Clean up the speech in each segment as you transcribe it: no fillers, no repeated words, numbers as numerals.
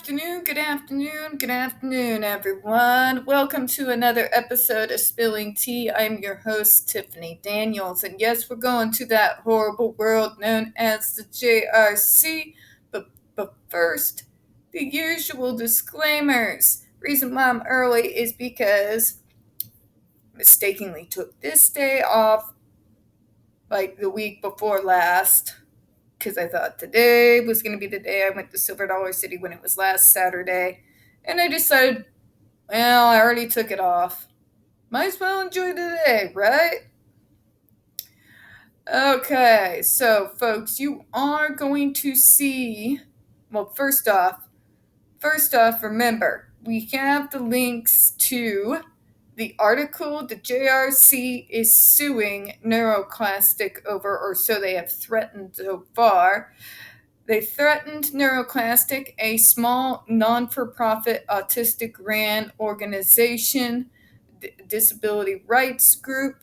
good afternoon, everyone. Welcome to another episode of Spilling Tea. I'm your host, Tiffany Daniels, and yes, we're going to that horrible world known as the JRC. But first, the usual disclaimers. Reason why I'm early is because I mistakenly took this day off, like the week before last. Because I thought today was going to be the day I went to Silver Dollar City when it was last Saturday. And I decided, well, I already took it off. Might as well enjoy the day, right? Okay, so folks, you are going to see, well, first off, remember, we have the links to the article the JRC is suing NeuroClastic over, or so they have threatened so far. They threatened NeuroClastic, a small non-for-profit autistic-ran organization, disability rights group,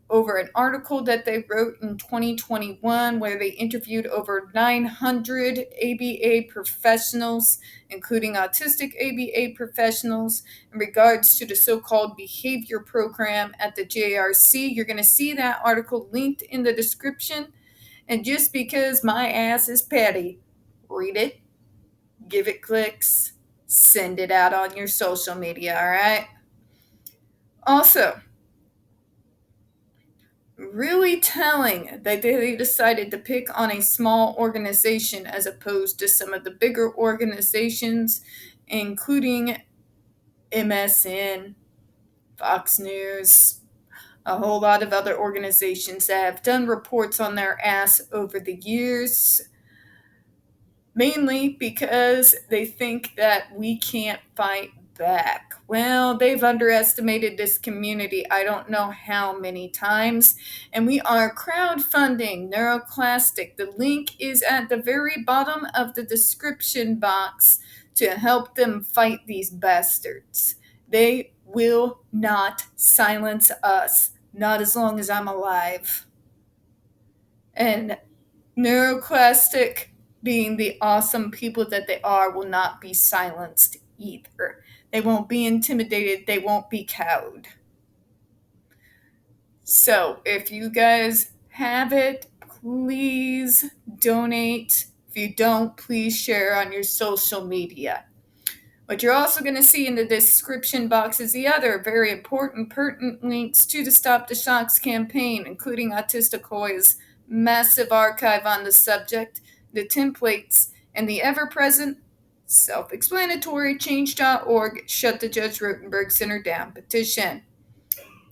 over an article that they wrote in 2021 where they interviewed over 900 ABA professionals, including autistic ABA professionals, in regards to the so-called behavior program at the JRC. You're going to see that article linked in the description. And just because my ass is petty, read it, give it clicks, send it out on your social media, all right? Also, really telling that they decided to pick on a small organization as opposed to some of the bigger organizations, including MSN, Fox News, a whole lot of other organizations that have done reports on their ass over the years, mainly because they think that we can't fight back. Well, they've underestimated this community I don't know how many times, and we are crowdfunding NeuroClastic. The link is at the very bottom of the description box to help them fight these bastards. They will not silence us, not as long as I'm alive. And NeuroClastic, being the awesome people that they are, will not be silenced either. They won't be intimidated. They won't be cowed. So if you guys have it, please donate. If you don't, please share on your social media. What you're also going to see in the description box is the other very important, pertinent links to the Stop the Shocks campaign, including Autistic massive archive on the subject, the templates, and the ever-present, self-explanatory Change.org Shut the Judge Rotenberg Center Down petition.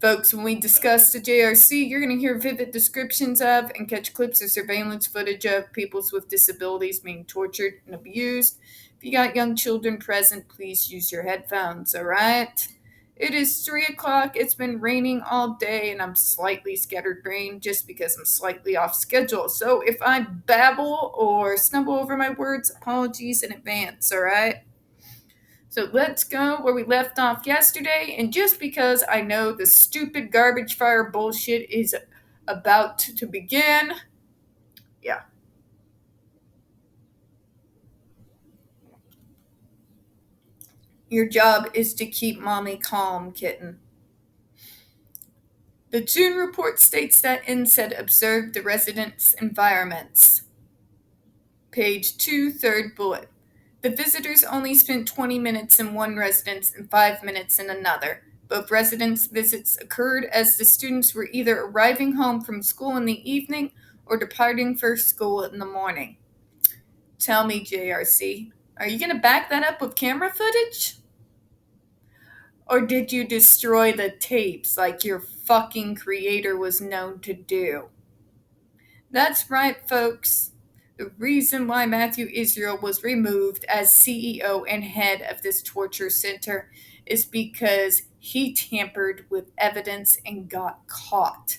Folks, when we discuss the JRC, you're going to hear vivid descriptions of and catch clips of surveillance footage of people with disabilities being tortured and abused. If you got young children present, please use your headphones, all right? It is 3 o'clock. It's been raining all day, and I'm slightly scatterbrained just because I'm slightly off schedule. So if I babble or stumble over my words, apologies in advance, all right? So let's go where we left off yesterday, and just because I know the stupid garbage fire bullshit is about to begin, yeah. Your job is to keep mommy calm, kitten. The June report states that NYSED observed the residents' environments. Page 2, third bullet. The visitors only spent 20 minutes in one residence and 5 minutes in another. Both residence visits occurred as the students were either arriving home from school in the evening or departing for school in the morning. Tell me, JRC, are you going to back that up with camera footage? Or did you destroy the tapes like your fucking creator was known to do? That's right, folks. The reason why Matthew Israel was removed as CEO and head of this torture center is because he tampered with evidence and got caught,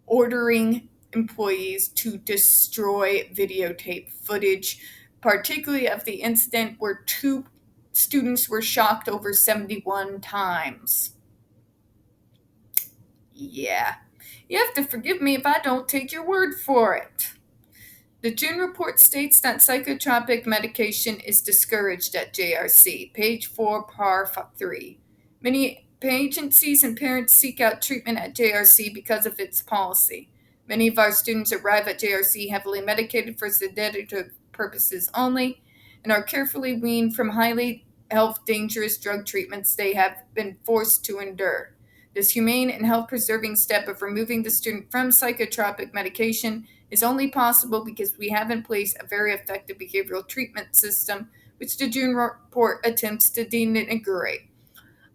ordering employees to destroy videotape footage, particularly of the incident where 2 students were shocked over 71 times. Yeah, you have to forgive me if I don't take your word for it. The June report states that psychotropic medication is discouraged at JRC, page 4, par 3. Many agencies and parents seek out treatment at JRC because of its policy. Many of our students arrive at JRC heavily medicated for sedative purposes only and are carefully weaned from highly health dangerous drug treatments they have been forced to endure. This humane and health-preserving step of removing the student from psychotropic medication is only possible because we have in place a very effective behavioral treatment system, which the June report attempts to denigrate.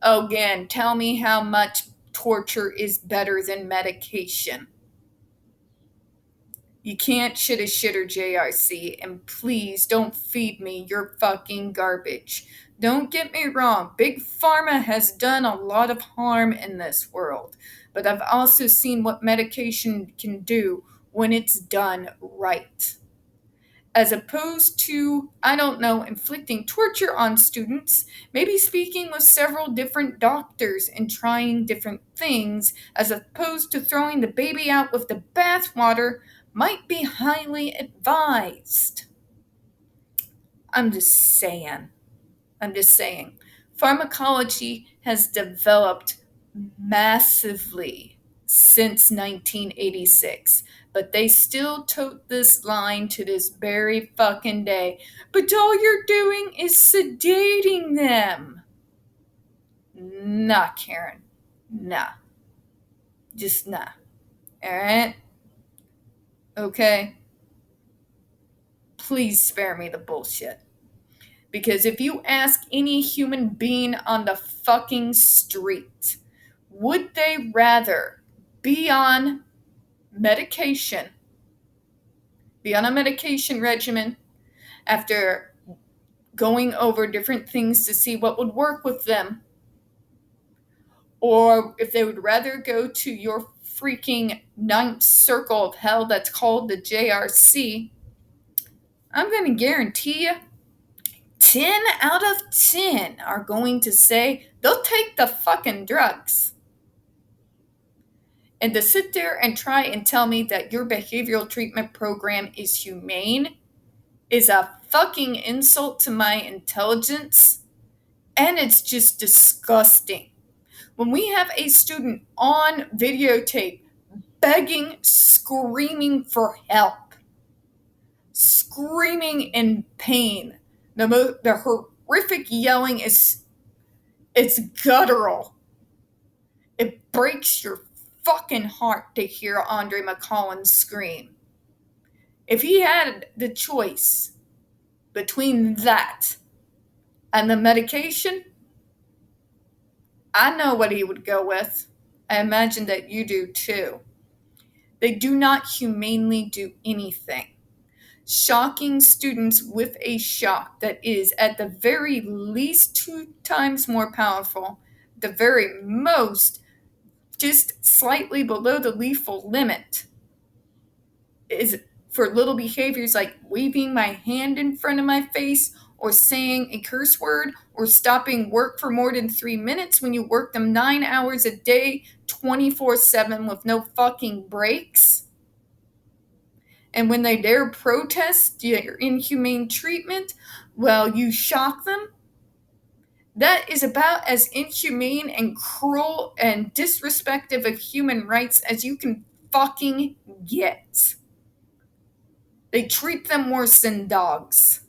Again, tell me how much torture is better than medication. You can't shit a shitter, JRC, and please don't feed me your fucking garbage. Don't get me wrong, Big Pharma has done a lot of harm in this world, but I've also seen what medication can do when it's done right. As opposed to, inflicting torture on students, maybe speaking with several different doctors and trying different things, as opposed to throwing the baby out with the bathwater, might be highly advised. I'm just saying. Pharmacology has developed massively since 1986, but they still tote this line to this very fucking day. But all you're doing is sedating them. Nah, Karen. Nah. Just nah. Alright? Okay? Please spare me the bullshit. Because if you ask any human being on the fucking street, would they rather be on a medication regimen after going over different things to see what would work with them, or if they would rather go to your freaking ninth circle of hell that's called the JRC, I'm going to guarantee you 10 out of 10 are going to say they'll take the fucking drugs. And to sit there and try and tell me that your behavioral treatment program is humane is a fucking insult to my intelligence, and it's just disgusting. When we have a student on videotape begging, screaming for help, screaming in pain, the horrific yelling it's guttural. It breaks your fucking heart to hear Andre McCollin scream. If he had the choice between that and the medication, I know what he would go with. I imagine that you do too. They do not humanely do anything. Shocking students with a shock that is at the very least 2 times more powerful, the very most just slightly below the lethal limit, is for little behaviors like waving my hand in front of my face or saying a curse word or stopping work for more than 3 minutes when you work them 9 hours a day, 24/7 with no fucking breaks. And when they dare protest your inhumane treatment, well, you shock them. That is about as inhumane and cruel and disrespectful of human rights as you can fucking get. They treat them worse than dogs.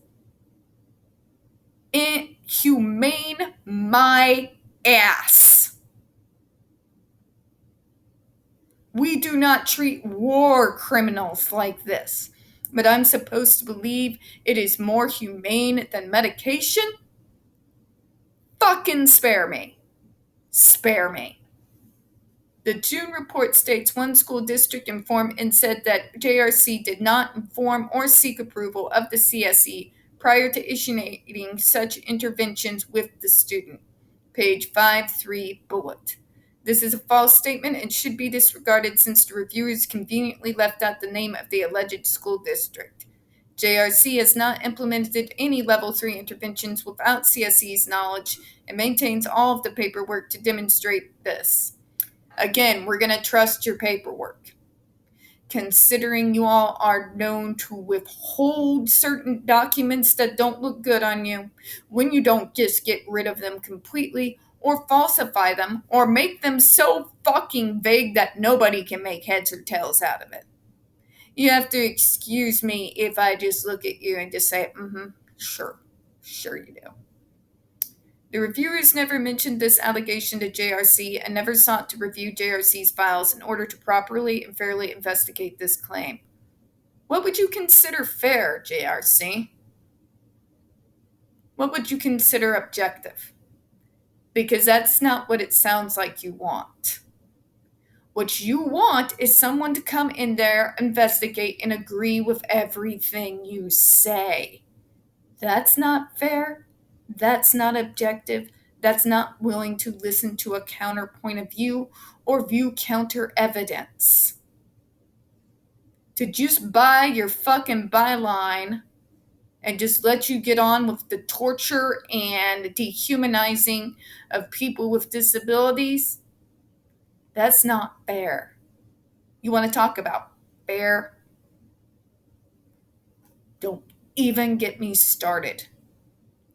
Inhumane my ass. We do not treat war criminals like this, but I'm supposed to believe it is more humane than medication? Fucking spare me. Spare me. The June report states one school district informed and said that JRC did not inform or seek approval of the CSE prior to initiating such interventions with the student. Page 5.3 bullet. This is a false statement and should be disregarded since the reviewers conveniently left out the name of the alleged school district. JRC has not implemented any Level 3 interventions without CSE's knowledge and maintains all of the paperwork to demonstrate this. Again, we're going to trust your paperwork. considering you all are known to withhold certain documents that don't look good on you, when you don't just get rid of them completely or falsify them or make them so fucking vague that nobody can make heads or tails out of it. You have to excuse me if I just look at you and just say, sure you do. The reviewers never mentioned this allegation to JRC and never sought to review JRC's files in order to properly and fairly investigate this claim. What would you consider fair, JRC? What would you consider objective? Because that's not what it sounds like you want. What you want is someone to come in there, investigate, and agree with everything you say. That's not fair. That's not objective. That's not willing to listen to a counterpoint of view or view counter evidence. To just buy your fucking byline and just let you get on with the torture and dehumanizing of people with disabilities, that's not fair. You want to talk about fair? Don't even get me started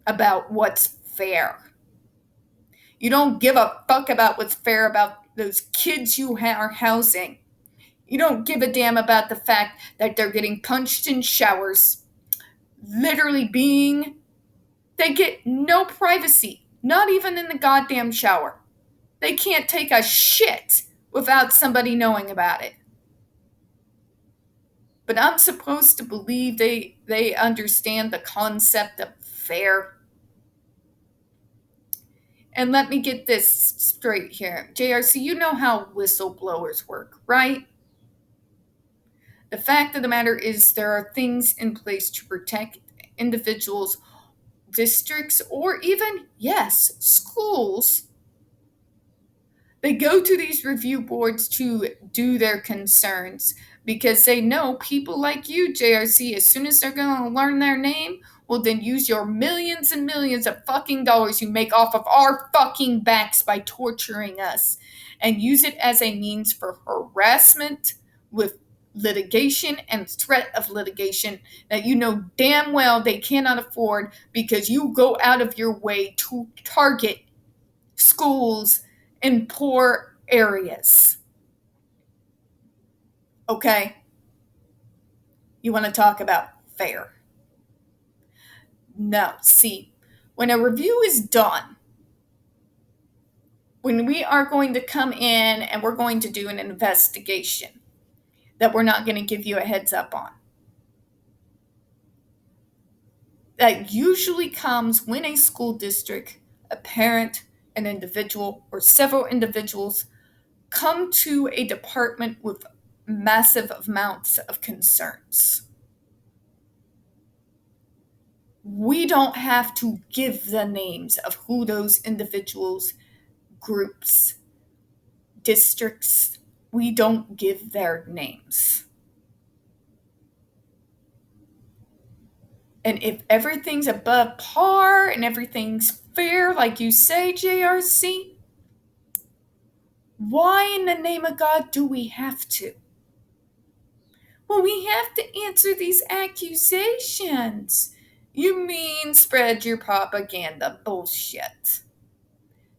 about what's fair. You don't give a fuck about what's fair about those kids you are housing. You don't give a damn about the fact that they're getting punched in showers. Literally they get no privacy, not even in the goddamn shower. They can't take a shit without somebody knowing about it. But I'm supposed to believe they understand the concept of fair. And let me get this straight here. JRC, you know how whistleblowers work, right? The fact of the matter is there are things in place to protect individuals, districts, or even, yes, schools. They go to these review boards to do their concerns because they know people like you, JRC, as soon as they're going to learn their name, will then use your millions and millions of fucking dollars you make off of our fucking backs by torturing us and use it as a means for harassment with litigation and threat of litigation that you know damn well they cannot afford because you go out of your way to target schools in poor areas. Okay? You want to talk about fair? No. See, when a review is done, when we are going to come in and we're going to do an investigation that we're not going to give you a heads up on, that usually comes when a school district, a parent, an individual, or several individuals come to a department with massive amounts of concerns. We don't have to give the names of who those individuals, groups, districts, we don't give their names. And if everything's above par and everything's fair, like you say, JRC, why in the name of God do we have to? Well, we have to answer these accusations. You mean spread your propaganda bullshit.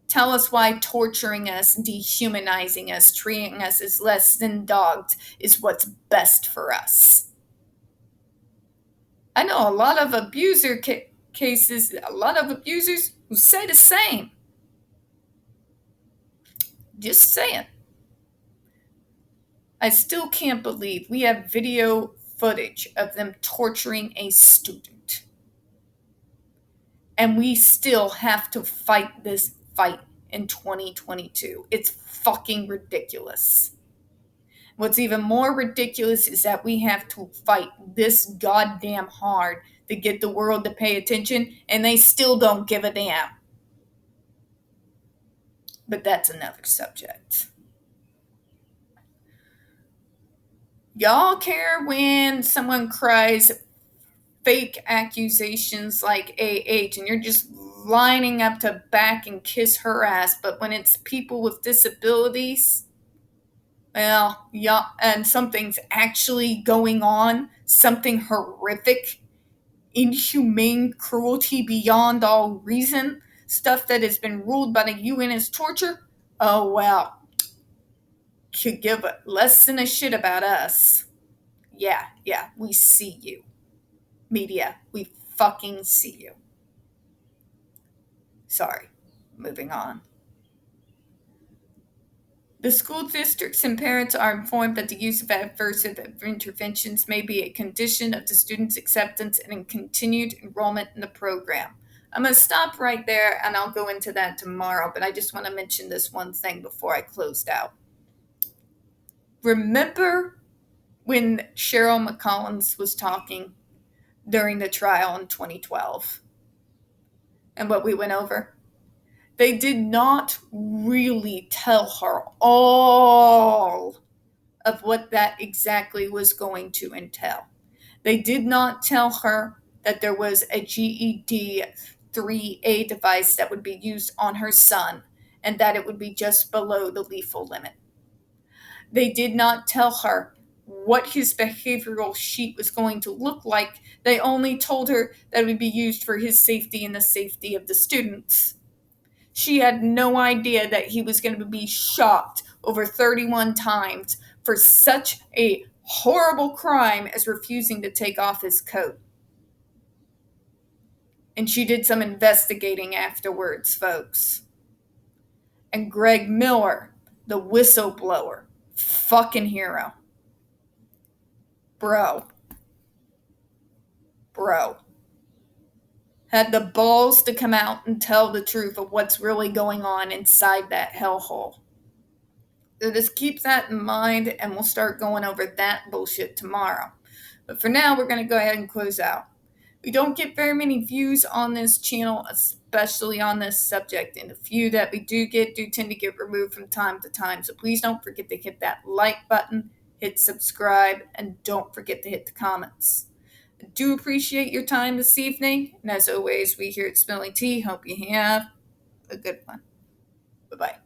Tell us why torturing us, dehumanizing us, treating us as less than dogs is what's best for us. I know a lot of abuser cases, a lot of abusers who say the same. Just saying. I still can't believe we have video footage of them torturing a student. And we still have to fight this fight in 2022. It's fucking ridiculous. What's even more ridiculous is that we have to fight this goddamn hard to get the world to pay attention, and they still don't give a damn. But that's another subject. Y'all care when someone cries fake accusations like AH and you're just lining up to back and kiss her ass, but when it's people with disabilities, Well, yeah, and something's actually going on, something horrific, inhumane cruelty beyond all reason, stuff that has been ruled by the UN as torture, oh well, could give less than a shit about us. Yeah, we see you. Media, we fucking see you. Sorry, moving on. The school districts and parents are informed that the use of adverse interventions may be a condition of the student's acceptance and continued enrollment in the program. I'm going to stop right there and I'll go into that tomorrow, but I just want to mention this one thing before I closed out. Remember when Cheryl McCollins was talking during the trial in 2012 and what we went over? They did not really tell her all of what that exactly was going to entail. They did not tell her that there was a GED 3A device that would be used on her son and that it would be just below the lethal limit. They did not tell her what his behavioral sheet was going to look like. They only told her that it would be used for his safety and the safety of the students. She had no idea that he was going to be shot over 31 times for such a horrible crime as refusing to take off his coat. And she did some investigating afterwards, folks. And Greg Miller, the whistleblower, fucking hero. Bro. Had the balls to come out and tell the truth of what's really going on inside that hellhole. So just keep that in mind, and we'll start going over that bullshit tomorrow. But for now, we're going to go ahead and close out. We don't get very many views on this channel, especially on this subject, and the few that we do tend to get removed from time to time. So please don't forget to hit that like button, hit subscribe, and don't forget to hit the comments. I do appreciate your time this evening, and as always, we here at Spilling Tea hope you have a good one. Bye-bye.